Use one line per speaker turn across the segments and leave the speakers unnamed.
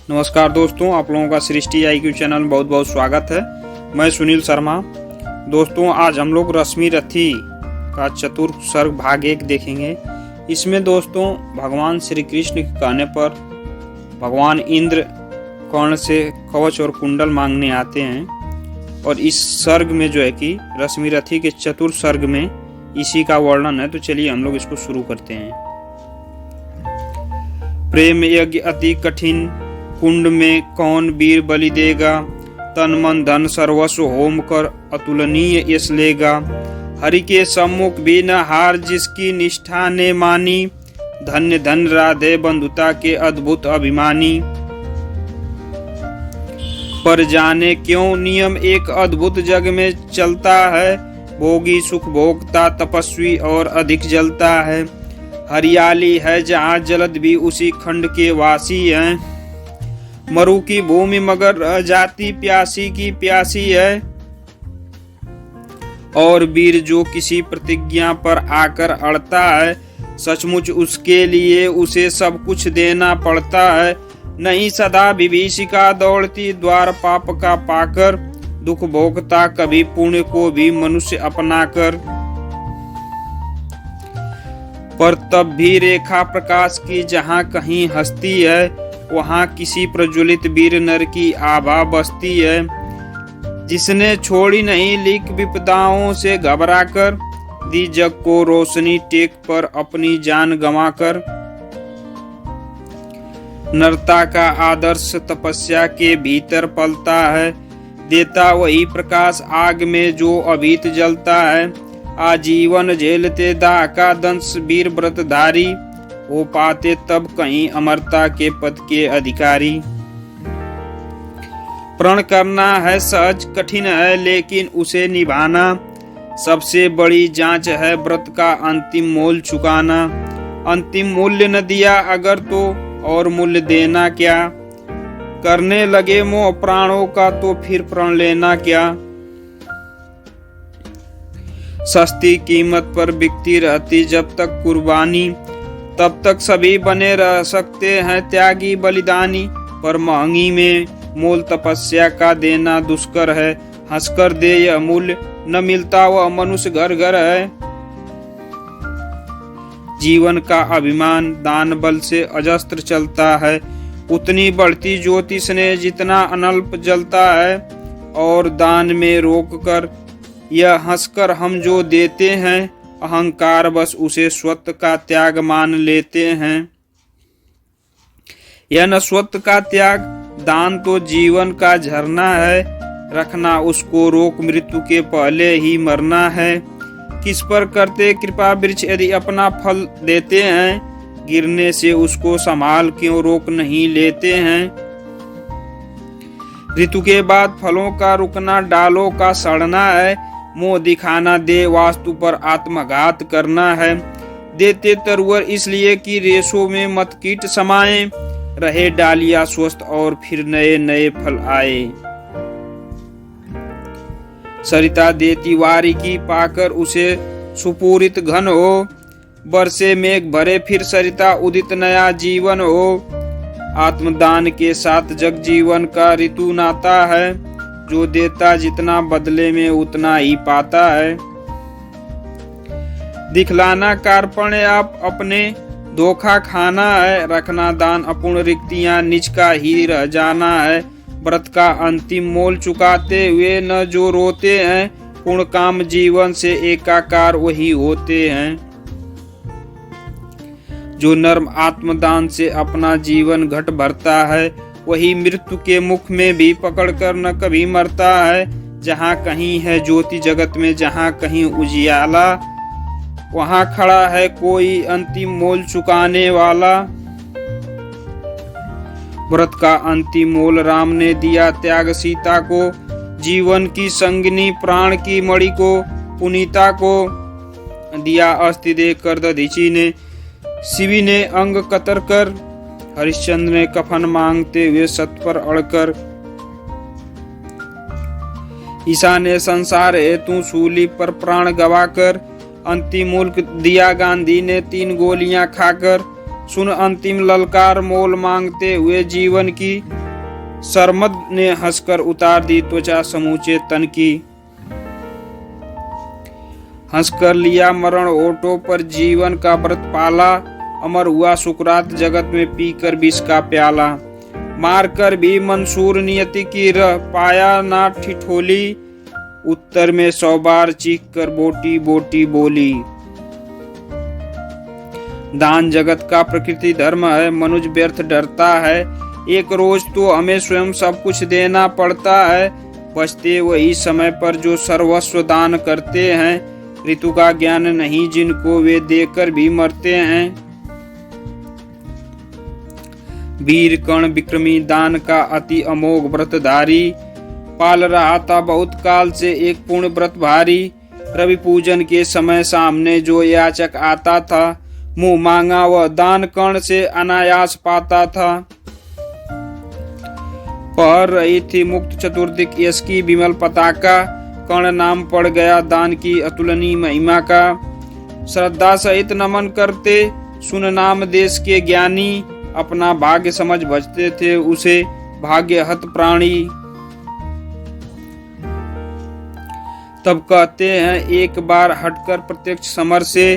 नमस्कार दोस्तों, आप लोगों का सृष्टि IQ चैनल में बहुत बहुत स्वागत है। मैं सुनील शर्मा। दोस्तों, आज हम लोग रश्मि रथी का चतुर्थ सर्ग भाग 1 देखेंगे। इसमें दोस्तों भगवान श्री कृष्ण के कहने पर भगवान इंद्र कर्ण से कवच और कुंडल मांगने आते हैं और इस सर्ग में जो है कि रश्मि रथी के चतुर्थ सर्ग में इसी का वर्णन है। तो चलिए हम लोग इसको शुरू करते हैं। प्रेम यज्ञ अति कठिन, कुंड में कौन वीर बलि देगा। तन मन धन सर्वस्व होम कर अतुलनीय यश लेगा। हरि के सम्मुख भी न हार जिसकी निष्ठा ने मानी। धन्य धन राधे बंधुता के अद्भुत अभिमानी। पर जाने क्यों नियम एक अद्भुत जग में चलता है। भोगी सुख भोगता तपस्वी और अधिक जलता है। हरियाली है जहाँ जलद भी उसी खंड के वासी हैं। मरु की भूमि मगर जाति प्यासी की प्यासी है। और वीर जो किसी प्रतिज्ञा पर आकर अड़ता है, सचमुच उसके लिए उसे सब कुछ देना पड़ता है। नहीं सदा विभीषिका दौड़ती द्वार पाप का पाकर। दुख भोगता कभी पुण्य को भी मनुष्य अपना कर। पर तब भी रेखा प्रकाश की जहाँ कहीं हस्ती है, वहाँ किसी प्रज्वलित वीर नर की आभा बसती है। जिसने छोड़ी नहीं लीक विपदाओं से घबरा कर। दी जग को रोशनी टेक पर अपनी जान गंवाकर। नरता का आदर्श तपस्या के भीतर पलता है। देता वही प्रकाश आग में जो अभीत जलता है। आजीवन झेलते दाह का दंश वीर व्रतधारी। हो पाते तब कहीं अमरता के पद के अधिकारी। प्रण करना है सहज कठिन है, लेकिन उसे निभाना सबसे बड़ी जांच है। व्रत का अंतिम मोल चुकाना। अंतिम मूल्य न दिया अगर तो और मूल्य देना क्या। करने लगे मोह प्राणों का तो फिर प्रण लेना क्या। सस्ती कीमत पर बिकती रहती जब तक कुर्बानी। तब तक सभी बने रह सकते हैं त्यागी बलिदानी। पर महंगी में मोल तपस्या का देना दुष्कर है। हंसकर दे यह मूल्य न मिलता वह मनुष्य घर घर है। जीवन का अभिमान दान बल से अजस्त्र चलता है। उतनी बढ़ती ज्योतिष ने जितना अनल्प जलता है। और दान में रोक कर यह हंसकर हम जो देते हैं, अहंकार बस उसे स्वत्व का त्याग मान लेते हैं। यह न स्वत्व का त्याग, दान तो जीवन का झरना है। रखना उसको रोक मृत्यु के पहले ही मरना है। किस पर करते कृपा वृक्ष यदि अपना फल देते हैं। गिरने से उसको संभाल क्यों रोक नहीं लेते हैं। ऋतु के बाद फलों का रुकना डालों का सड़ना है। मुंह दिखाना दे वास्तु पर आत्मघात करना है। देते तरुवर इसलिए कि रेशों में मत कीट समाये। रहे डालियां स्वस्थ और फिर नए नए फल आए। सरिता देती वारी की पाकर उसे सुपूरित घन हो। बरसे मेघ भरे फिर सरिता उदित नया जीवन हो। आत्मदान के साथ जग जीवन का ऋतु नाता है। जो देता जितना बदले में उतना ही पाता है। दिखलाना कार्पण्य आप अपने धोखा खाना है। रखना दान अपूर्ण रिक्तियां निज का ही रह जाना है। व्रत का अंतिम मोल चुकाते हुए न जो रोते हैं। पूर्ण काम जीवन से एकाकार वही होते हैं। जो नर्म आत्मदान से अपना जीवन घट भरता है, वही मृत्यु के मुख में भी पकड़कर न कभी मरता है। जहाँ कहीं है ज्योति जगत में, जहाँ कहीं उजियाला, वहाँ खड़ा है कोई अंतिम मोल चुकाने वाला। व्रत का अंतिम मोल राम ने दिया त्याग सीता को। जीवन की संगिनी प्राण की मणि को पुनीता को दिया अस्थि देकर दधीची ने। शिवी ने अंग कतर कर, हरिश्चंद्र ने कफन मांगते हुए सत पर अड़कर। ईसा ने संसार हेतु सूली पर प्राण गवाकर। अंतिम मुल्क दिया गांधी ने 3 गोलियां खाकर। सुन अंतिम ललकार मोल मांगते हुए जीवन की। सरमद ने हंसकर उतार दी त्वचा समूचे तन की। हंसकर लिया मरण ओटों पर जीवन का व्रत पाला। अमर हुआ सुकरात जगत में पीकर विष का प्याला। मारकर भी मंसूर नियति की रह पाया ना ठिठोली। उत्तर में 100 बार चीख कर बोटी बोटी बोली। दान जगत का प्रकृति धर्म है, मनुष्य व्यर्थ डरता है। एक रोज तो हमें स्वयं सब कुछ देना पड़ता है। बचते वही समय पर जो सर्वस्व दान करते हैं। ऋतु का ज्ञान नहीं जिनको वे देकर भी मरते हैं। वीर कर्ण विक्रमी दान का अति अमोघ व्रतधारी। पाल रहा था बहुत काल से एक पूर्ण व्रत भारी। रवि पूजन के समय सामने जो याचक आता था, मुंह मांगा वह दान कर्ण से अनायास पाता था। पहर रही थी मुक्त चतुर्दिक यश की विमल पताका। कर्ण नाम पड़ गया दान की अतुलनीय महिमा का। श्रद्धा सहित नमन करते सुन नाम देश के ज्ञानी। अपना भाग्य समझ भजते थे उसे भाग्य हत प्राणी। तब कहते हैं एक बार हटकर प्रत्यक्ष समर से।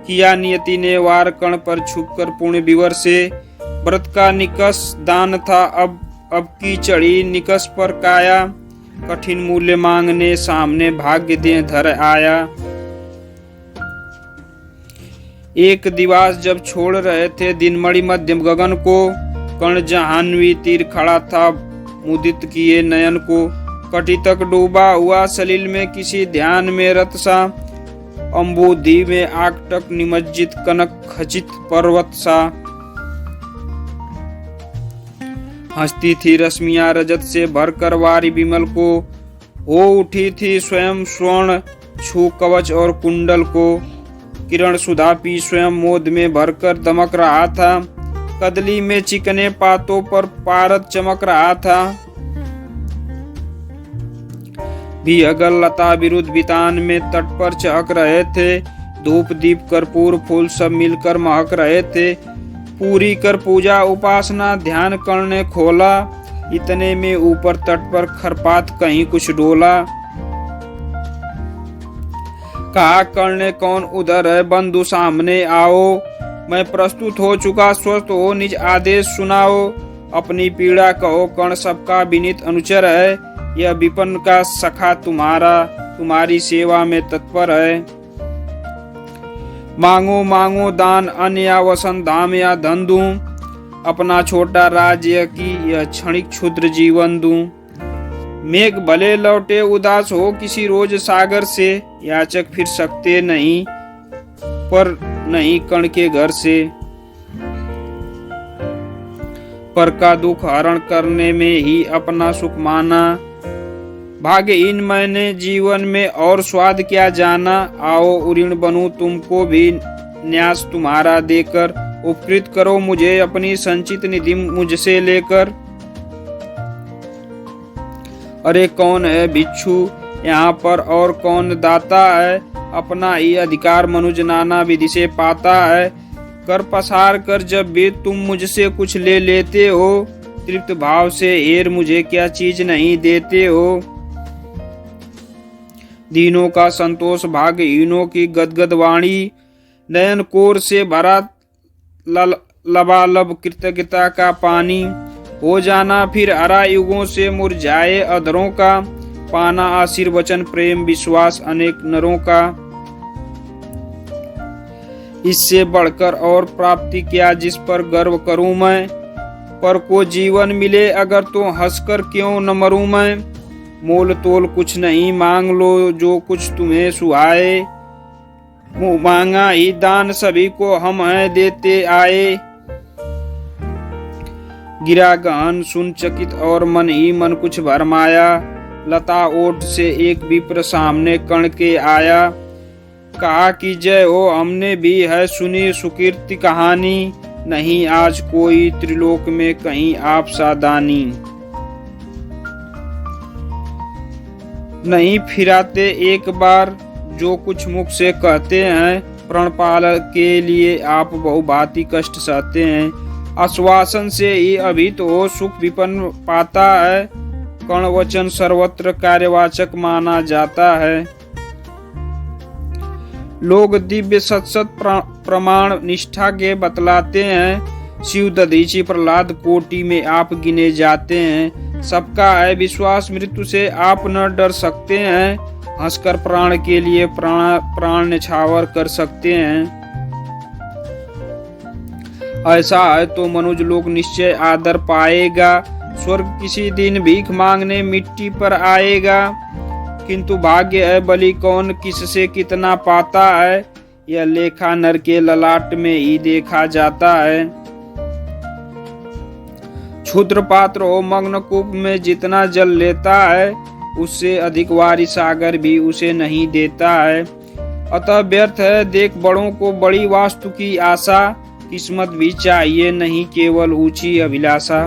किया नियति ने वार कर्ण पर छुपकर पुण्य विवर से। व्रत का निकष दान था अब की चढ़ी निकष पर काया। कठिन मूल्य मांगने सामने भाग्य दे धर आया। एक दिवस जब छोड़ रहे थे दिनमणि मध्यम गगन को। कर्ण जहान्वी तीर खड़ा था मुदित किए नयन को। कटी तक डूबा हुआ सलील में किसी ध्यान में रत सा। अम्बुधि में आकटक निमज्जित कनक खचित पर्वत सा। हंसती थी रश्मियां रजत से भरकर वारी विमल को। हो उठी थी स्वयं स्वर्ण छू कवच और कुंडल को। किरण सुधा पी स्वयं मोद में भरकर दमक रहा था। कदली में चिकने पातों पर पारद चमक रहा था। भी अगल लता विरुद्ध बितान में तट पर चहक रहे थे। धूप दीप कर्पूर फूल सब मिलकर महक रहे थे। पूरी कर पूजा उपासना ध्यान कर्ण ने खोला। इतने में ऊपर तट पर खरपात कहीं कुछ डोला। कहा कर्ण ने कौन उधर है बंधु सामने आओ। मैं प्रस्तुत हो चुका स्वस्थ हो निज आदेश सुनाओ। अपनी पीड़ा कहो कर्ण सबका विनीत अनुचर है। यह विपन्न का सखा तुम्हारी सेवा में तत्पर है। मांगो मांगो दान अन्न या वसन धाम या धन दूं। अपना छोटा राज्य की यह क्षणिक क्षुद्र जीवन दूं। मेघ भले लौटे उदास हो किसी रोज सागर से। याचक फिर सकते नहीं पर नहीं कर्ण के घर से। पर का दुख हरण करने में ही अपना सुख माना। भाग्यहीन मैंने जीवन में और स्वाद क्या जाना। आओ उऋण बनूं तुमको भी न्यास तुम्हारा देकर। उपकृत करो मुझे अपनी संचित निधि मुझसे लेकर। अरे कौन है भिक्षु यहाँ पर और कौन दाता है। अपना ही अधिकार मनुज नाना विधि से पाता है। कर पसार कर जब भी तुम मुझसे कुछ ले लेते हो। तृप्त भाव से हेर मुझे क्या चीज नहीं देते हो। दीनों का संतोष भाग्यहीनों की गदगद वाणी। नयन कोर से भरा लबालब कृतज्ञता का पानी। हो जाना फिर हरा युगों से मुरझाए अधरों का। पाना आशीर्वचन प्रेम विश्वास अनेक नरों का। इससे बढ़कर और प्राप्ति क्या जिस पर गर्व करूं मैं। पर को जीवन मिले अगर तो हंसकर क्यों न मरूं मैं। मोल तोल कुछ नहीं मांग लो जो कुछ तुम्हें सुहाए। मुँह मांगा ही दान सभी को हम हैं देते आए। गिरा गहन सुन चकित और मन ही मन कुछ भरमाया। लता ओट से एक विप्र सामने कर्ण के आया। कहा कि जय हो हमने भी है सुनी सुकीर्ति कहानी। नहीं आज कोई त्रिलोक में कहीं आप सा दानी। नहीं फिराते एक बार जो कुछ मुख से कहते हैं। प्रणपाल के लिए आप बहुभांति कष्ट सहते हैं। आश्वासन से ही अभी तो सुख विपन्न पाता है। कर्ण वचन सर्वत्र कार्यवाचक माना जाता है। लोग दिव्य सत प्रमाण निष्ठा के बतलाते हैं। शिव दधीचि प्रहलाद कोटि में आप गिने जाते हैं। सबका है विश्वास, मृत्यु से आप न डर सकते हैं। हंसकर प्राण के लिए प्राण न्यौछावर कर सकते हैं। ऐसा है तो मनुष्य लोग निश्चय आदर पाएगा। स्वर्ग किसी दिन भीख मांगने मिट्टी पर आएगा। किंतु भाग्य है बलि कौन किससे कितना पाता है, यह लेखा नर के ललाट में ही देखा जाता है। क्षुद्र पात्र हो मग्न कूप में जितना जल लेता है, उससे अधिक वारी सागर भी उसे नहीं देता है। अतः व्यर्थ है देख बड़ों को बड़ी वास्तु की आशा। किस्मत भी चाहिए नहीं केवल ऊंची अभिलाषा।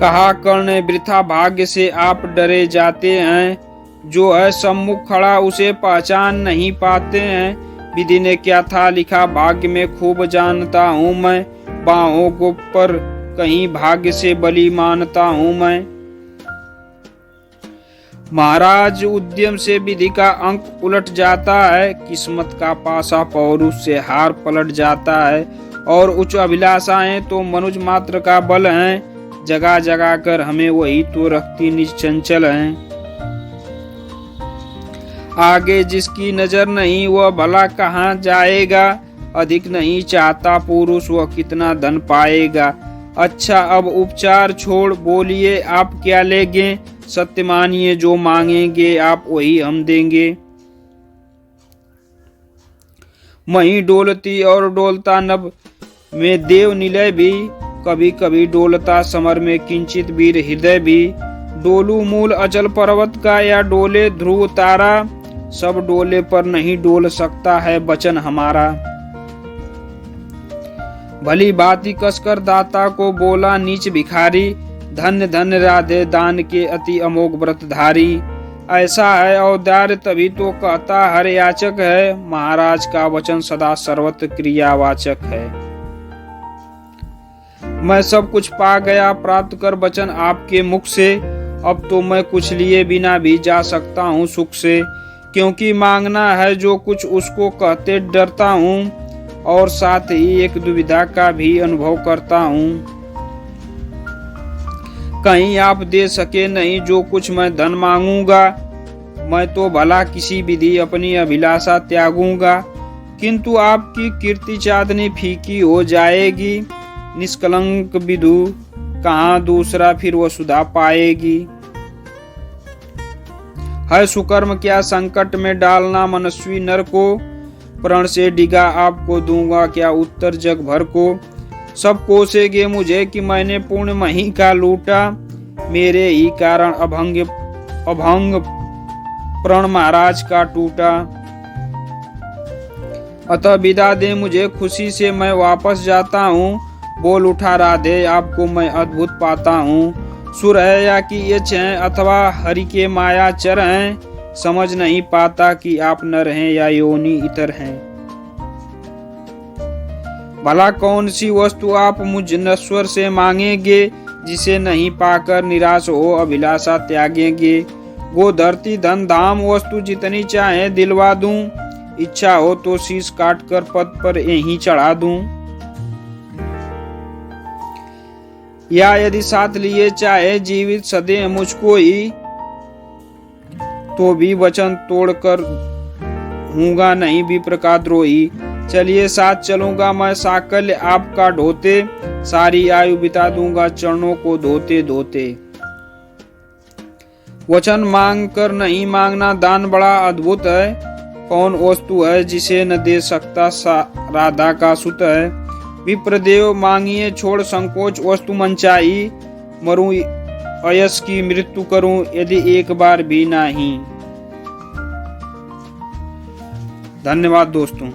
कहा कर्ण वृथा भाग्य से आप डरे जाते हैं। जो है सम्मुख खड़ा उसे पहचान नहीं पाते हैं। विधि ने क्या था लिखा भाग्य में खूब जानता हूँ मैं। बाहों को पर कहीं भाग्य से बलि मानता हूँ मैं। महाराज उद्यम से विधि का अंक उलट जाता है। किस्मत का पासा पौरुष से हार पलट जाता है। और उच्च अभिलाषाएं तो मनुष्य मात्र का बल हैं। जगा जगा कर हमें वही तो रखती निश्चंचल हैं। आगे जिसकी नजर नहीं वह भला कहाँ जाएगा। अधिक नहीं चाहता पुरुष वह कितना धन पाएगा। अच्छा अब उपचार छोड़ बोलिए आप क्या लेंगे। सत्य मानिए जो मांगेंगे आप वही हम देंगे। मही डोलती और डोलता नभ में देव निलय भी। कभी कभी डोलता समर में किंचित वीर हृदय भी। डोलू मूल अचल पर्वत का या डोले ध्रुव तारा। सब डोले पर नहीं डोल सकता है वचन हमारा। भली भांति कसकर दाता को बोला नीच भिखारी। धन्य धन्य राधे दान के अति अमोघ व्रतधारी। ऐसा है औदार्य तभी तो कहता हर याचक है। महाराज का वचन सदा सर्वत्र क्रियावाचक है। मैं सब कुछ पा गया प्राप्त कर वचन आपके मुख से। अब तो मैं कुछ लिए बिना भी जा सकता हूँ सुख से। क्योंकि मांगना है जो कुछ उसको कहते डरता हूँ। और साथ ही एक दुविधा का भी अनुभव करता हूँ। कहीं आप दे सके नहीं जो कुछ मैं धन मांगूंगा। मैं तो भला किसी विधि अपनी अभिलाषा त्यागूंगा। किंतु आपकी कीर्ति चांदनी फीकी हो जाएगी। निष्कलंक विधु कहाँ दूसरा फिर वसुधा पाएगी। है सुकर्म क्या संकट में डालना मनस्वी नर को। प्रण से डिगा आपको दूंगा क्या उत्तर जग भर को। सब कोसेगे मुझे कि मैंने पूर्ण मही का लूटा। मेरे ही कारण अभंग प्रण महाराज का टूटा। अतः विदा दे मुझे खुशी से मैं वापस जाता हूँ। बोल उठा राधे आपको मैं अद्भुत पाता हूँ। सुर है या कि ये हैं अथवा हरि के माया चर हैं। समझ नहीं पाता कि आप नर हैं या योनि इतर हैं। भला कौन सी वस्तु आप मुझ नश्वर से मांगेंगे। जिसे नहीं पाकर निराश हो अभिलाषा त्यागेंगे। वो धरती धन धाम वस्तु जितनी चाहे दिलवा दूं। इच्छा हो तो शीश काट कर पद पर यहीं चढ़ा दूं। या यदि साथ लिए चाहे जीवित सदे मुझको ही। तो भी वचन तोड़कर हूँगा नहीं विप्र का द्रोही। चलिए साथ चलूंगा मैं साकल्य आपका ढोते। सारी आयु बिता दूंगा चरणों को धोते धोते। वचन मांग कर नहीं मांगना दान बड़ा अद्भुत है। कौन वस्तु है जिसे न दे सकता राधा का सुत है। विप्रदेव मांगिए छोड़ संकोच वस्तु मंचाई। मरूं अयस की मृत्यु करूं यदि एक बार भी नहीं। धन्यवाद दोस्तों।